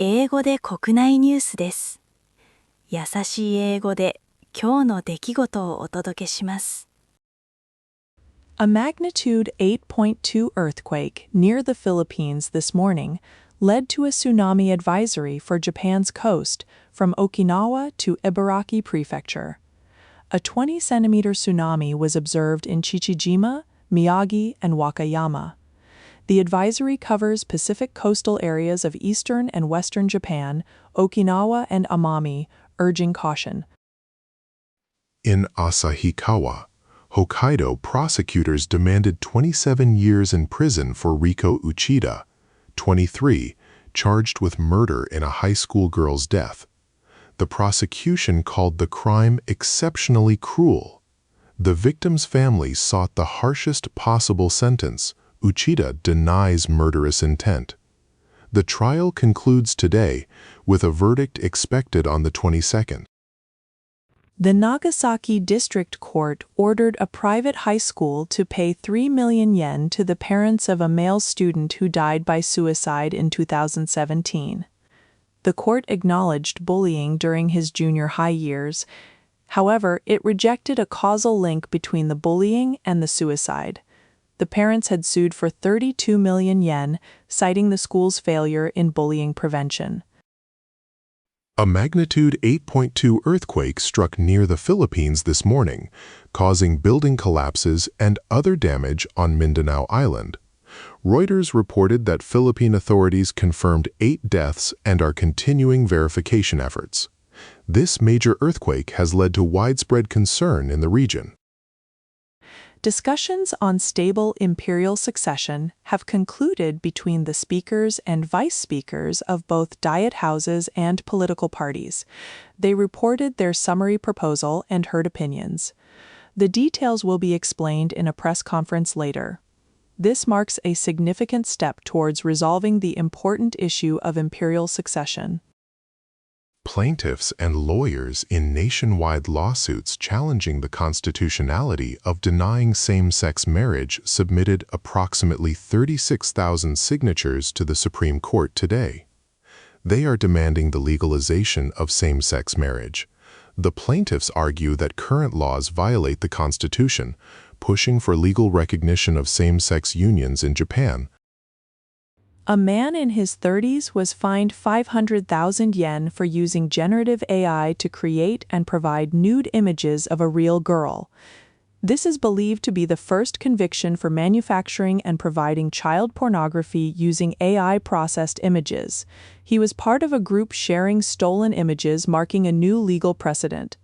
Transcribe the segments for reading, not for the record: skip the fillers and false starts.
英語で国内ニュースです。優しい英語で今日の出来事をお届けします。A magnitude 8.2 earthquake near the Philippines this morning led to a tsunami advisory for Japan's coast from Okinawa to Ibaraki Prefecture. A 20-centimeter tsunami was observed in Chichijima, Miyagi, and Wakayama. The advisory covers Pacific coastal areas of eastern and western Japan, Okinawa and Amami, urging caution. In旭川, Hokkaido, prosecutors demanded 27 years in prison for Riko Uchida, 23, charged with murder in a high school girl's death. The prosecution called the crime exceptionally cruel. The victim's family sought the harshest possible sentence. Uchida denies murderous intent. The trial concludes today, with a verdict expected on the 22nd. The Nagasaki District Court ordered a private high school to pay 3 million yen to the parents of a male student who died by suicide in 2017. The court acknowledged bullying during his junior high years. However, it rejected a causal link between the bullying and the suicide. The parents had sued for 32 million yen, citing the school's failure in bullying prevention. A magnitude 8.2 earthquake struck near the Philippines this morning, causing building collapses and other damage on Mindanao Island. Reuters reported that Philippine authorities confirmed 8 deaths and are continuing verification efforts. This major earthquake has led to widespread concern in the region. Discussions on stable imperial succession have concluded between the speakers and vice speakers of both diet houses and political parties. They reported their summary proposal and heard opinions. The details will be explained in a press conference later. This marks a significant step towards resolving the important issue of imperial succession. Plaintiffs and lawyers in nationwide lawsuits challenging the constitutionality of denying same-sex marriage submitted approximately 36,000 signatures to the Supreme Court today. They are demanding the legalization of same-sex marriage. The plaintiffs argue that current laws violate the Constitution, pushing for legal recognition of same-sex unions in Japan. A man in his 30s was fined 500,000 yen for using generative AI to create and provide nude images of a real girl. This is believed to be the first conviction for manufacturing and providing child pornography using AI-processed images. He was part of a group sharing stolen images, marking a new legal precedent.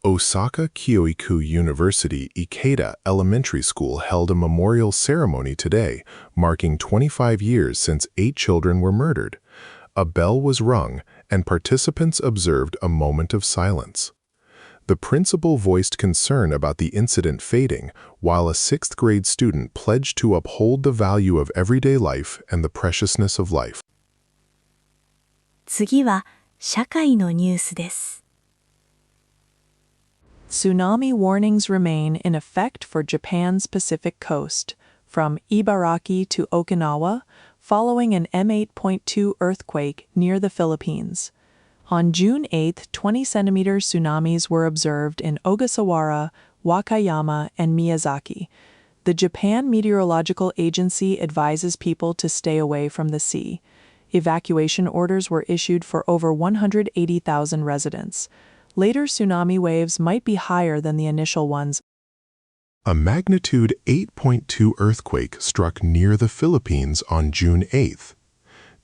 Osaka Kyoiku University Ikeda Elementary School held a memorial ceremony today, marking 25 years since 8 children were murdered. A bell was rung, and participants observed a moment of silence. The principal voiced concern about the incident fading, while a 6th-grade student pledged to uphold the value of everyday life and the preciousness of life. 次は社会のニュースです。Tsunami warnings remain in effect for Japan's Pacific coast, from Ibaraki to Okinawa, following an M8.2 earthquake near the Philippines. On June 8, 20-centimeter tsunamis were observed in Ogasawara, Wakayama, and Miyazaki. The Japan Meteorological Agency advises people to stay away from the sea. Evacuation orders were issued for over 180,000 residents. Later tsunami waves might be higher than the initial ones. A magnitude 8.2 earthquake struck near the Philippines on June 8th.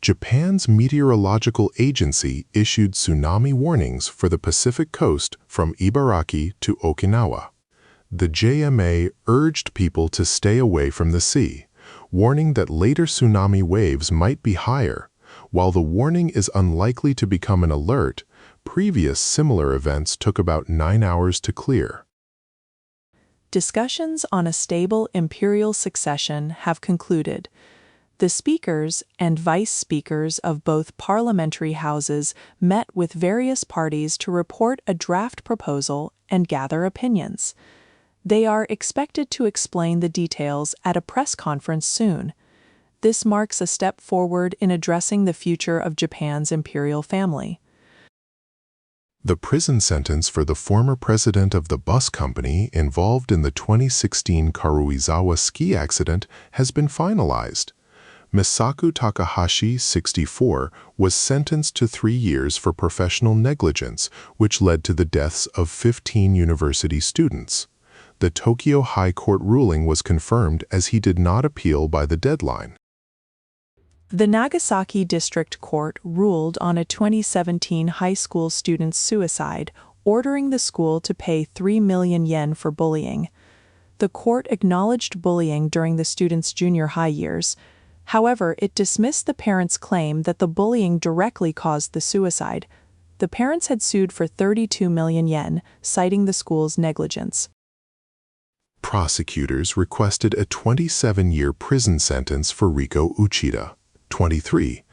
Japan's meteorological agency issued tsunami warnings for the Pacific coast from Ibaraki to Okinawa. The JMA urged people to stay away from the sea, warning that later tsunami waves might be higher. While the warning is unlikely to become an alert, previous similar events took about 9 hours to clear. Discussions on a stable imperial succession have concluded. The speakers and vice speakers of both parliamentary houses met with various parties to report a draft proposal and gather opinions. They are expected to explain the details at a press conference soon. this marks a step forward in addressing the future of Japan's imperial family. The prison sentence for the former president of the bus company involved in the 2016 Karuizawa ski accident has been finalized. Misaku Takahashi, 64, was sentenced to 3 years for professional negligence, which led to the deaths of 15 university students. The Tokyo High Court ruling was confirmed as he did not appeal by the deadline. The Nagasaki District Court ruled on a 2017 high school student's suicide, ordering the school to pay 3 million yen for bullying. The court acknowledged bullying during the student's junior high years. However, it dismissed the parents' claim that the bullying directly caused the suicide. The parents had sued for 32 million yen, citing the school's negligence. Prosecutors requested a 27-year prison sentence for Riko Uchida, 23,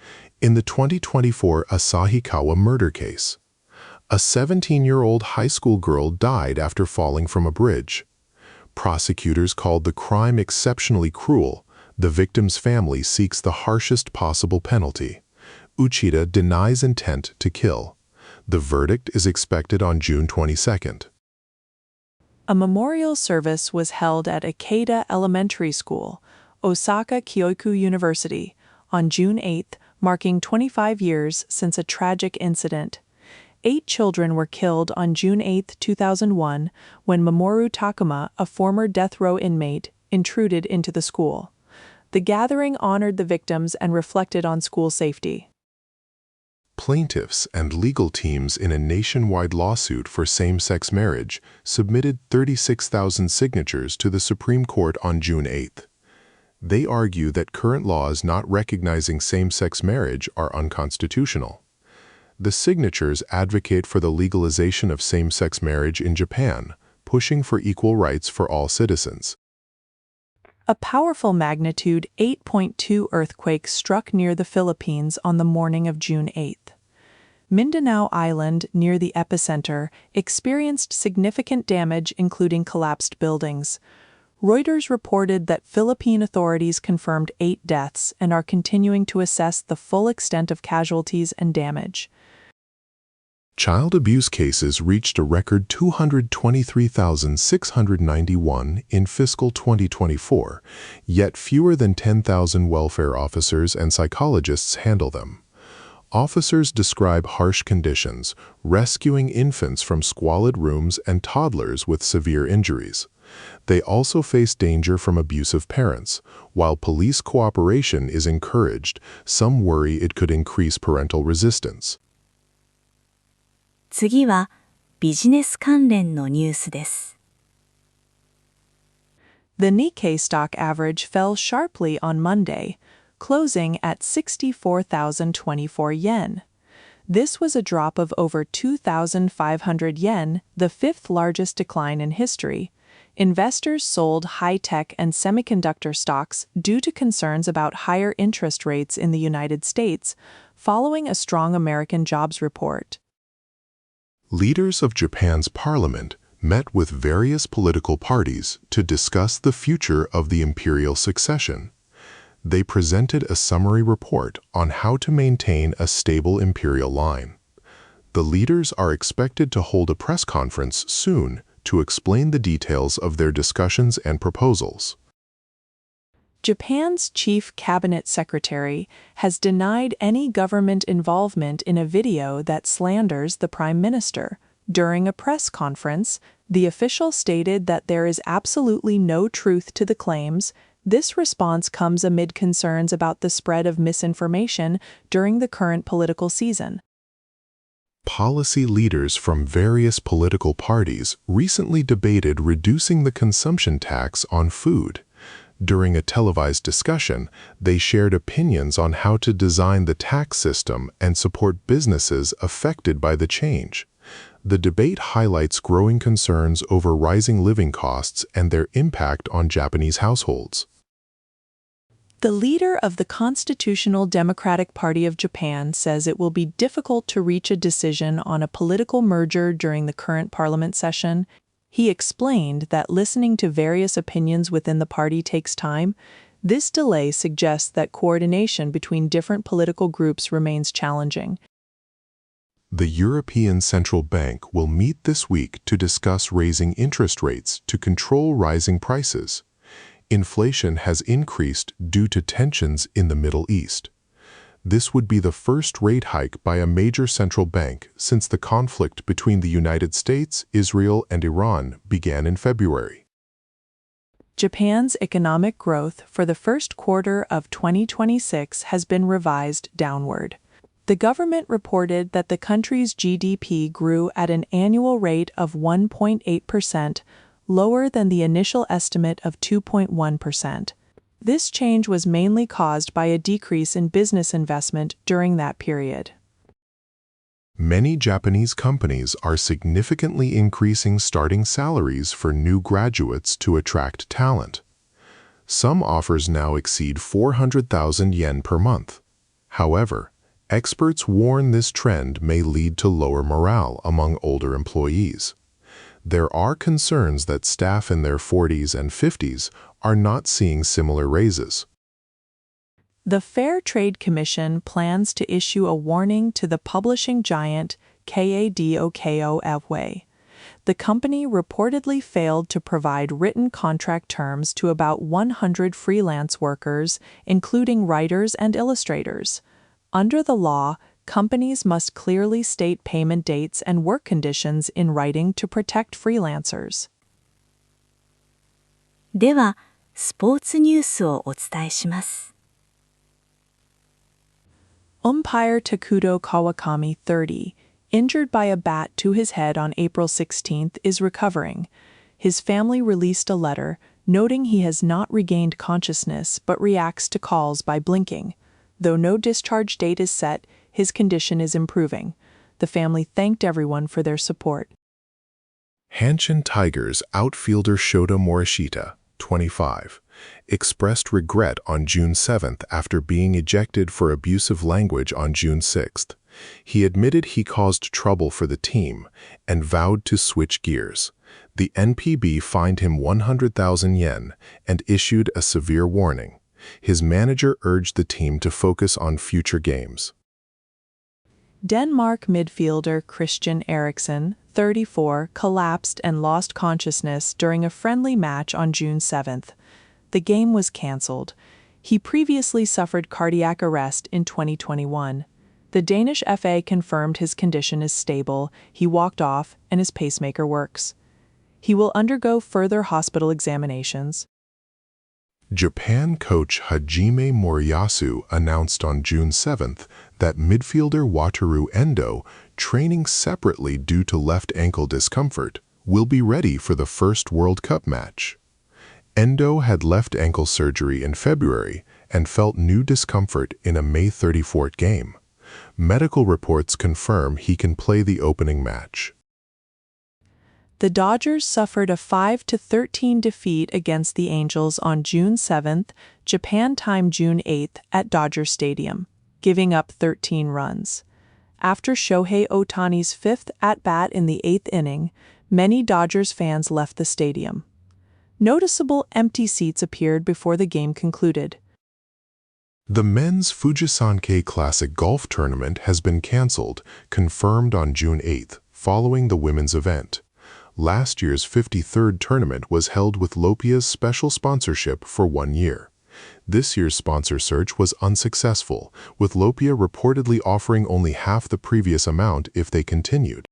in the 2024 旭川murder case. A 17-year-old high school girl died after falling from a bridge. Prosecutors called the crime exceptionally cruel. The victim's family seeks the harshest possible penalty. Uchida denies intent to kill. The verdict is expected on June 22nd. A memorial service was held at Ikeda Elementary School, Osaka Kyoiku University, on June 8, marking 25 years since a tragic incident. 8 children were killed on June 8, 2001, when Mamoru Takuma, a former death row inmate, intruded into the school. The gathering honored the victims and reflected on school safety. Plaintiffs and legal teams in a nationwide lawsuit for same-sex marriage submitted 36,000 signatures to the Supreme Court on June 8. They argue that current laws not recognizing same-sex marriage are unconstitutional. The signatures advocate for the legalization of same-sex marriage in Japan, pushing for equal rights for all citizens. A powerful magnitude 8.2 earthquake struck near the Philippines on the morning of June 8. Mindanao Island, near the epicenter, experienced significant damage, including collapsed buildings. Reuters reported that Philippine authorities confirmed 8 deaths and are continuing to assess the full extent of casualties and damage. Child abuse cases reached a record 223,691 in fiscal 2024, yet fewer than 10,000 welfare officers and psychologists handle them. Officers describe harsh conditions, rescuing infants from squalid rooms and toddlers with severe injuries. They also face danger from abusive parents. While police cooperation is encouraged, some worry it could increase parental resistance. 次はビジネス関連のニュースです。The Nikkei stock average fell sharply on Monday, closing at 64,024 yen. This was a drop of over 2,500 yen, the 5th largest decline in history. Investors sold high-tech and semiconductor stocks due to concerns about higher interest rates in the United States, following a strong American jobs report. Leaders of Japan's parliament met with various political parties to discuss the future of the imperial succession. They presented a summary report on how to maintain a stable imperial line. The leaders are expected to hold a press conference soon to explain the details of their discussions and proposals. Japan's chief cabinet secretary has denied any government involvement in a video that slanders the prime minister. During a press conference, the official stated that there is absolutely no truth to the claims. This response comes amid concerns about the spread of misinformation during the current political season. Policy leaders from various political parties recently debated reducing the consumption tax on food. During a televised discussion, they shared opinions on how to design the tax system and support businesses affected by the change. The debate highlights growing concerns over rising living costs and their impact on Japanese households. The leader of the Constitutional Democratic Party of Japan says it will be difficult to reach a decision on a political merger during the current parliament session. He explained that listening to various opinions within the party takes time. This delay suggests that coordination between different political groups remains challenging. The European Central Bank will meet this week to discuss raising interest rates to control rising prices. Inflation has increased due to tensions in the Middle East. This would be the first rate hike by a major central bank since the conflict between the United States, Israel, and Iran began in February. Japan's economic growth for the first quarter of 2026 has been revised downward. The government reported that the country's GDP grew at an annual rate of 1.8%, lower than the initial estimate of 2.1%. This change was mainly caused by a decrease in business investment during that period. Many Japanese companies are significantly increasing starting salaries for new graduates to attract talent. Some offers now exceed 400,000 yen per month. However, experts warn this trend may lead to lower morale among older employees. There are concerns that staff in their 40s and 50s are not seeing similar raises. The Fair Trade Commission plans to issue a warning to the publishing giant KADOKOFWay. The company reportedly failed to provide written contract terms to about 100 freelance workers, including writers and illustrators. Under the law, companies must clearly state payment dates and work conditions in writing to protect freelancers. では、スポーツニュースをお伝えします。Umpire Takuto Kawakami, 30, injured by a bat to his head on April 16th, is recovering. His family released a letter noting he has not regained consciousness but reacts to calls by blinking. Though no discharge date is set, his condition is improving. The family thanked everyone for their support. Hanshin Tigers outfielder Shota Morishita, 25, expressed regret on June 7th after being ejected for abusive language on June 6th. He admitted he caused trouble for the team and vowed to switch gears. The NPB fined him 100,000 yen and issued a severe warning. His manager urged the team to focus on future games. Denmark midfielder Christian Eriksen, 34, collapsed and lost consciousness during a friendly match on June 7th. The game was cancelled. He previously suffered cardiac arrest in 2021. The Danish FA confirmed his condition is stable, he walked off, and his pacemaker works. He will undergo further hospital examinations. Japan coach Hajime Moriyasu announced on June 7th that midfielder Wataru Endo, training separately due to left ankle discomfort, will be ready for the first World Cup match. Endo had left ankle surgery in February and felt new discomfort in a May 34th game. Medical reports confirm he can play the opening match. The Dodgers suffered a 5-13 defeat against the Angels on June 7th, Japan time June 8th at Dodger Stadium, giving up 13 runs. After Shohei Ohtani's fifth at-bat in the eighth inning, many Dodgers fans left the stadium. Noticeable empty seats appeared before the game concluded. The men's Fujisankei Classic Golf Tournament has been canceled, confirmed on June 8th, following the women's event. Last year's 53rd tournament was held with Lopia's special sponsorship for 1 year. This year's sponsor search was unsuccessful, with Lopia reportedly offering only half the previous amount if they continued.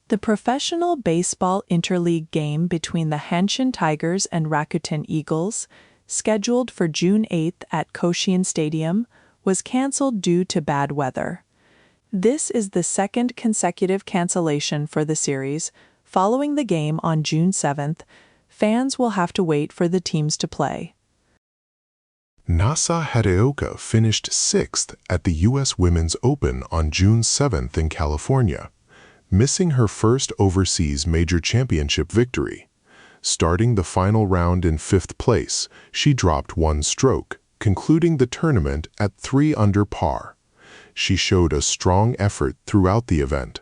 The professional baseball interleague game between the Hanshin Tigers and Rakuten Eagles, scheduled for June 8th at Koshien Stadium, was canceled due to bad weather. This is the second consecutive cancellation for the series. Following the game on June 7th, fans will have to wait for the teams to play. Nasa Hataoka finished 6th at the U.S. Women's Open on June 7th in California, missing her first overseas major championship victory. Starting the final round in 5th place, she dropped 1 stroke, concluding the tournament at 3 under par. She showed a strong effort throughout the event.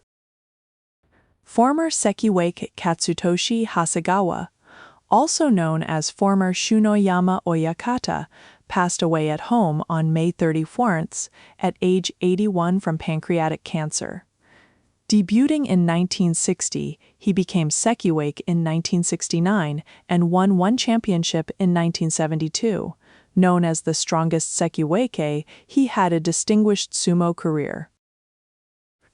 Former Sekiwake Katsutoshi Hasegawa, also known as former Shunoyama Oyakata, passed away at home on May 34th at age 81 from pancreatic cancer. Debuting in 1960, he became Sekiwake in 1969 and won one championship in 1972. Known as the strongest Sekiwake, he had a distinguished sumo career.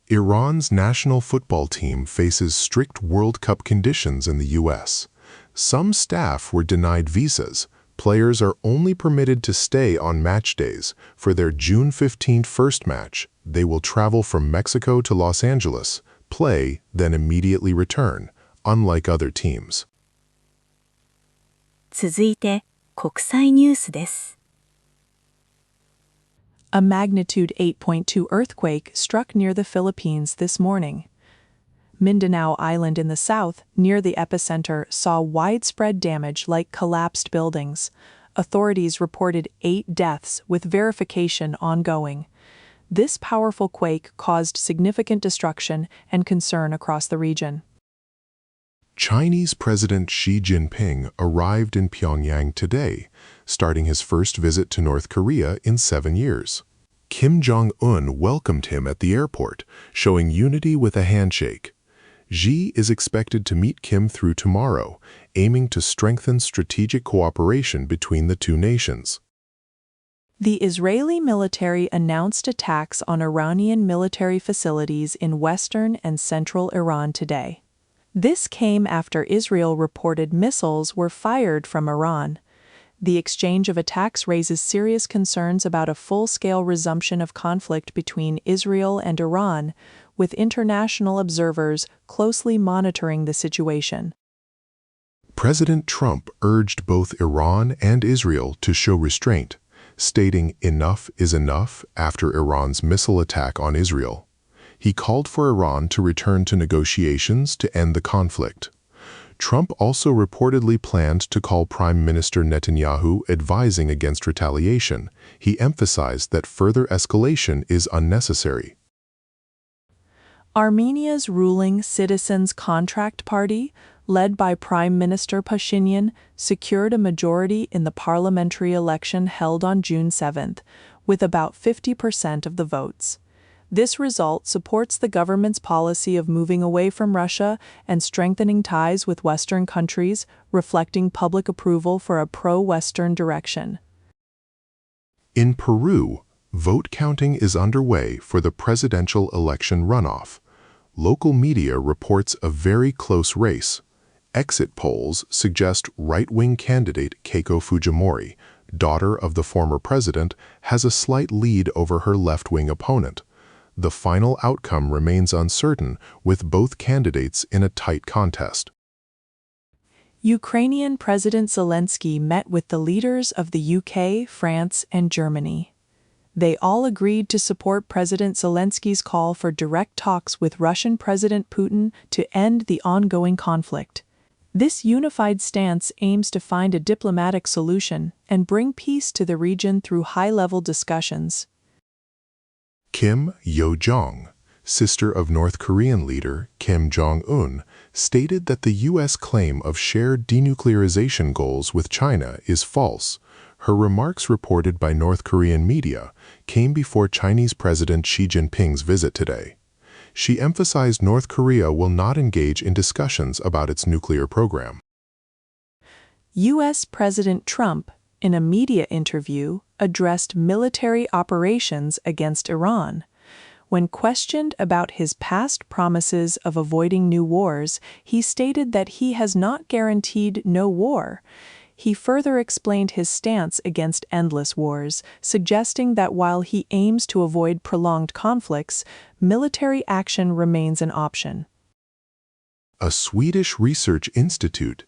Iran's national football team faces strict World Cup conditions in the U.S. Some staff were denied visas. Players are only permitted to stay on match days. For their June 15th first match, they will travel from Mexico to Los Angeles, play, then immediately return, unlike other teams. 続いて国際ニュースです。A magnitude 8.2 earthquake struck near the Philippines this morning. Mindanao Island in the south, near the epicenter, saw widespread damage like collapsed buildings. Authorities reported 8 deaths, with verification ongoing. This powerful quake caused significant destruction and concern across the region. Chinese President Xi Jinping arrived in Pyongyang today, starting his first visit to North Korea in 7 years. Kim Jong-un welcomed him at the airport, showing unity with a handshake. Xi is expected to meet Kim through tomorrow, aiming to strengthen strategic cooperation between the two nations. The Israeli military announced attacks on Iranian military facilities in western and central Iran today. This came after Israel reported missiles were fired from Iran. The exchange of attacks raises serious concerns about a full-scale resumption of conflict between Israel and Iran, with international observers closely monitoring the situation. President Trump urged both Iran and Israel to show restraint, stating enough is enough after Iran's missile attack on Israel. He called for Iran to return to negotiations to end the conflict. Trump also reportedly planned to call Prime Minister Netanyahu advising against retaliation. He emphasized that further escalation is unnecessary. Armenia's ruling Citizens' Contract Party, led by Prime Minister Pashinyan, secured a majority in the parliamentary election held on June 7th, with about 50% of the votes. This result supports the government's policy of moving away from Russia and strengthening ties with Western countries, reflecting public approval for a pro-Western direction. In Peru, vote counting is underway for the presidential election runoff. Local media reports a very close race. Exit polls suggest right-wing candidate Keiko Fujimori, daughter of the former president, has a slight lead over her left-wing opponent. The final outcome remains uncertain, with both candidates in a tight contest. Ukrainian President Zelensky met with the leaders of the UK, France, and Germany. They all agreed to support President Zelensky's call for direct talks with Russian President Putin to end the ongoing conflict. This unified stance aims to find a diplomatic solution and bring peace to the region through high-level discussions. Kim Yo-jong, sister of North Korean leader Kim Jong-un, stated that the U.S. claim of shared denuclearization goals with China is false. Her remarks, reported by North Korean media, came before Chinese President Xi Jinping's visit today. She emphasized North Korea will not engage in discussions about its nuclear program. U.S. President Trump, in a media interview, addressed military operations against Iran. When questioned about his past promises of avoiding new wars, he stated that he has not guaranteed no war. He further explained his stance against endless wars, suggesting that while he aims to avoid prolonged conflicts, military action remains an option. A Swedish research institute,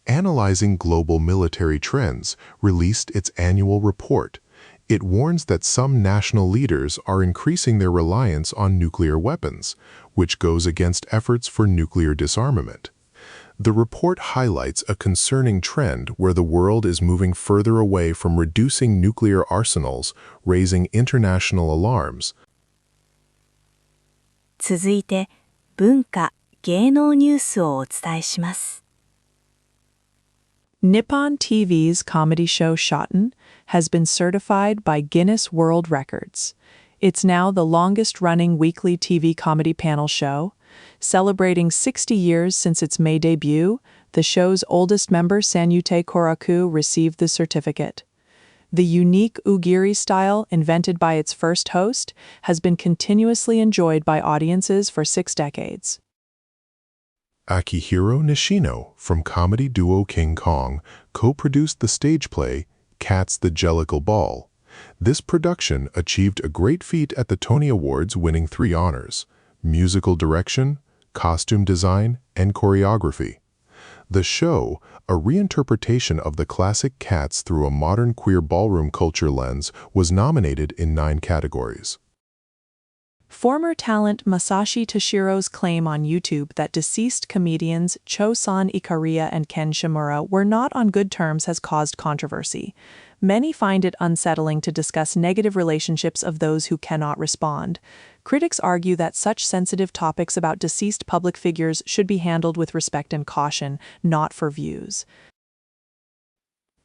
analyzing global military trends, released its annual report. It warns that some national leaders are increasing their reliance on nuclear weapons, which goes against efforts for nuclear disarmament. The report highlights a concerning trend where the world is moving further away from reducing nuclear arsenals, raising international alarms. 続いて、文化・芸能ニュースをお伝えします。Nippon TV's comedy show Shoten has been certified by Guinness World Records. It's now the longest-running weekly TV comedy panel show. Celebrating 60 years since its May debut, the show's oldest member, Sanyute Koraku, received the certificate. The unique Ugiri style, invented by its first host, has been continuously enjoyed by audiences for 6 decades. Akihiro Nishino from comedy duo King Kong co-produced the stage play Cats the Jellicle Ball. This production achieved a great feat at the Tony Awards, winning 3 honors: musical direction, costume design, and choreography. The show, a reinterpretation of the classic Cats through a modern queer ballroom culture lens, was nominated in 9 categories. Former talent Masashi Tashiro's claim on YouTube that deceased comedians Cho-san Ikaria and Ken Shimura were not on good terms has caused controversy. Many find it unsettling to discuss negative relationships of those who cannot respond. Critics argue that such sensitive topics about deceased public figures should be handled with respect and caution, not for views.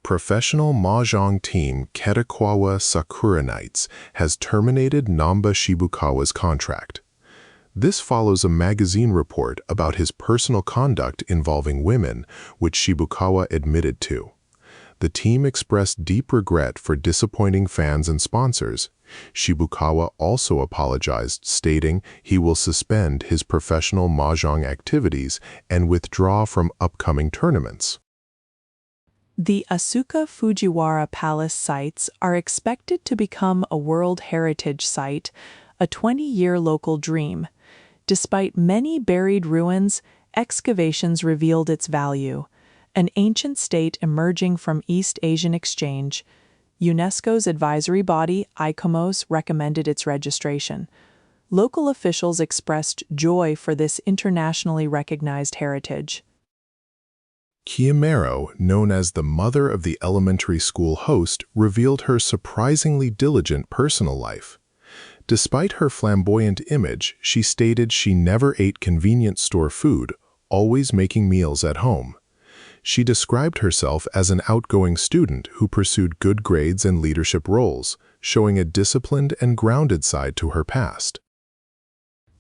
Professional mahjong team Kitakawa Sakura Knights has terminated Namba Shibukawa's contract. This follows a magazine report about his personal conduct involving women, which Shibukawa admitted to. The team expressed deep regret for disappointing fans and sponsors. Shibukawa also apologized, stating he will suspend his professional mahjong activities and withdraw from upcoming tournaments. The Asuka Fujiwara Palace sites are expected to become a World Heritage Site, a 20-year local dream. Despite many buried ruins, excavations revealed its value. An ancient state emerging from East Asian exchange, UNESCO's advisory body, ICOMOS, recommended its registration. Local officials expressed joy for this internationally recognized heritage. Kiyomero, known as the mother of the elementary school host, revealed her surprisingly diligent personal life. Despite her flamboyant image, she stated she never ate convenience store food, always making meals at home. She described herself as an outgoing student who pursued good grades and leadership roles, showing a disciplined and grounded side to her past.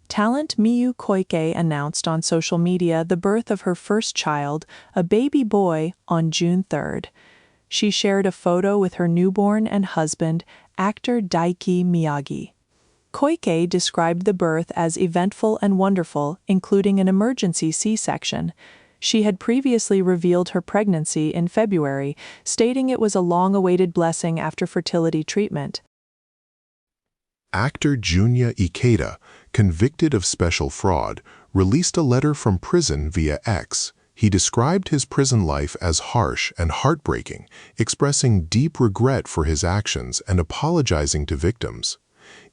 Talent Miyu Koike announced on social media the birth of her first child, a baby boy, on June 3rd. She shared a photo with her newborn and husband, actor Daiki Miyagi. Koike described the birth as eventful and wonderful, including an emergency C-section. She had previously revealed her pregnancy in February, stating it was a long-awaited blessing after fertility treatment. Actor Junya Ikeda, convicted of special fraud, released a letter from prison via X. He described his prison life as harsh and heartbreaking, expressing deep regret for his actions and apologizing to victims.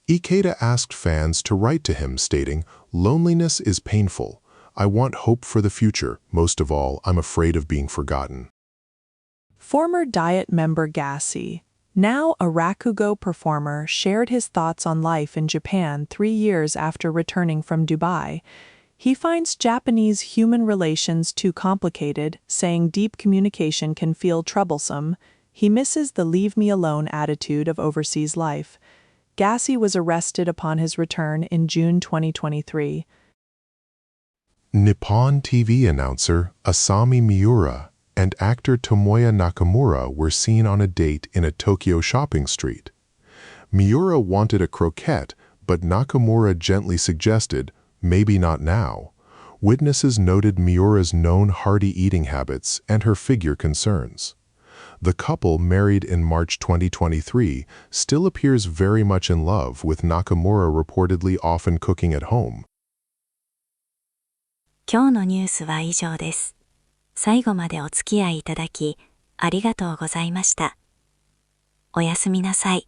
Ikeda asked fans to write to him, stating, "Loneliness is painful. I want hope for the future. Most of all, I'm afraid of being forgotten." Former Diet member Gassi, now a Rakugo performer, shared his thoughts on life in Japan 3 years after returning from Dubai. He finds Japanese human relations too complicated, saying deep communication can feel troublesome. He misses the leave-me-alone attitude of overseas life. Gassi was arrested upon his return in June 2023. Nippon TV announcer Asami Miura and actor Tomoya Nakamura were seen on a date in a Tokyo shopping street. Miura wanted a croquette, but Nakamura gently suggested, "Maybe not now." Witnesses noted Miura's known hearty eating habits and her figure concerns. The couple, married in March 2023, still appears very much in love, with Nakamura reportedly often cooking at home. 今日のニュースは以上です。最後までお付き合いいただき、ありがとうございました。おやすみなさい。